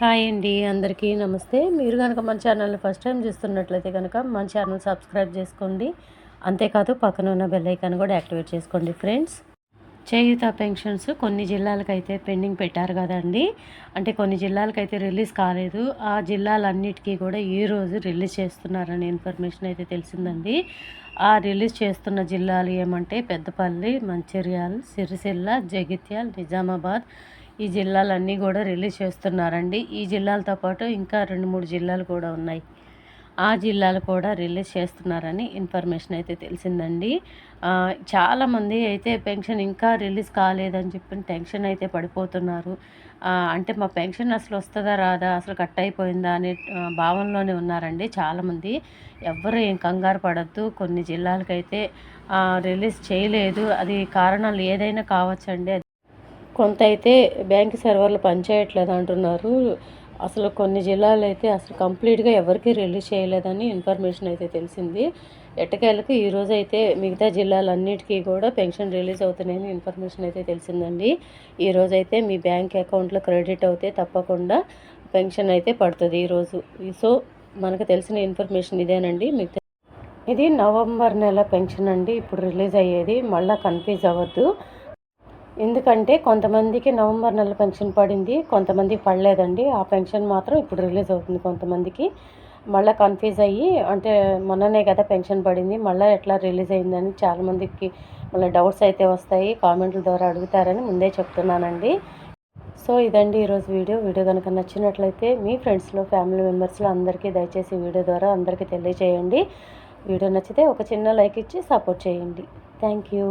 Hi అండి, అందరికీ నమస్తే. మీరు కనుక మన ఛానల్ని ఫస్ట్ టైం చూస్తున్నట్లయితే కనుక మన ఛానల్ సబ్స్క్రైబ్ చేసుకోండి. అంతేకాదు పక్కన ఉన్న బెల్ ఐకాన్ కూడా యాక్టివేట్ చేసుకోండి ఫ్రెండ్స్. చేయూత పెన్షన్స్ కొన్ని జిల్లాలకైతే పెండింగ్ పెట్టారు కదండి. అంటే కొన్ని జిల్లాలకైతే రిలీజ్ కాలేదు. ఆ జిల్లాలన్నిటికీ కూడా ఈరోజు రిలీజ్ చేస్తున్నారనే ఇన్ఫర్మేషన్ అయితే తెలిసిందండి. ఆ రిలీజ్ చేస్తున్న జిల్లాలు ఏమంటే పెద్దపల్లి, మంచిర్యాల, సిరిసిల్ల, జగిత్యాల, నిజామాబాద్, ఈ జిల్లాలన్నీ కూడా రిలీజ్ చేస్తున్నారండి. ఈ జిల్లాలతో పాటు ఇంకా 2-3 జిల్లాలు కూడా ఉన్నాయి. ఆ జిల్లాలు కూడా రిలీజ్ చేస్తున్నారని ఇన్ఫర్మేషన్ అయితే తెలిసిందండి. చాలామంది అయితే పెన్షన్ ఇంకా రిలీజ్ కాలేదని చెప్పి టెన్షన్ అయితే పడిపోతున్నారు. అంటే మా పెన్షన్ అసలు వస్తుందా రాదా, అసలు కట్ అయిపోయిందా అనే భావనలోనే ఉన్నారండి చాలామంది. ఎవ్వరు ఏం కంగారు పడద్దు. కొన్ని జిల్లాలకైతే రిలీజ్ చేయలేదు. అది కారణాలు ఏదైనా కావచ్చండి. కొంత అయితే బ్యాంక్ సర్వర్లు పనిచేయట్లేదు అంటున్నారు. అసలు కొన్ని జిల్లాలు అయితే అసలు కంప్లీట్గా ఎవరికి రిలీజ్ చేయలేదని ఇన్ఫర్మేషన్ అయితే తెలిసింది. ఎట్టకేలకు ఈరోజు అయితే మిగతా జిల్లాలన్నిటికీ కూడా పెన్షన్ రిలీజ్ అవుతున్నాయని ఇన్ఫర్మేషన్ అయితే తెలిసిందండి. ఈరోజు అయితే మీ బ్యాంక్ అకౌంట్లో క్రెడిట్ అవుతే తప్పకుండా పెన్షన్ అయితే పడుతుంది ఈరోజు. సో మనకు తెలిసిన ఇన్ఫర్మేషన్ ఇదేనండి. ఇది నవంబర్ నెల పెన్షన్ అండి ఇప్పుడు రిలీజ్ అయ్యేది. మళ్ళీ కన్ఫ్యూజ్ అవ్వద్దు. ఎందుకంటే కొంతమందికి నవంబర్ నెల పెన్షన్ పడింది, కొంతమందికి పడలేదండి. ఆ పెన్షన్ మాత్రం ఇప్పుడు రిలీజ్ అవుతుంది కొంతమందికి. మళ్ళీ కన్ఫ్యూజ్ అయ్యి, అంటే మొన్ననే కదా పెన్షన్ పడింది, మళ్ళీ ఎట్లా రిలీజ్ అయిందని చాలామందికి మళ్ళీ డౌట్స్ అయితే వస్తాయి. కామెంట్ల ద్వారా అడుగుతారని ముందే చెప్తున్నానండి. సో ఇదండి ఈరోజు వీడియో కనుక నచ్చినట్లయితే మీ ఫ్రెండ్స్లో, ఫ్యామిలీ మెంబర్స్లో అందరికీ దయచేసి వీడియో ద్వారా అందరికీ తెలియజేయండి. వీడియో నచ్చితే ఒక చిన్న లైక్ ఇచ్చి సపోర్ట్ చేయండి. Thank you.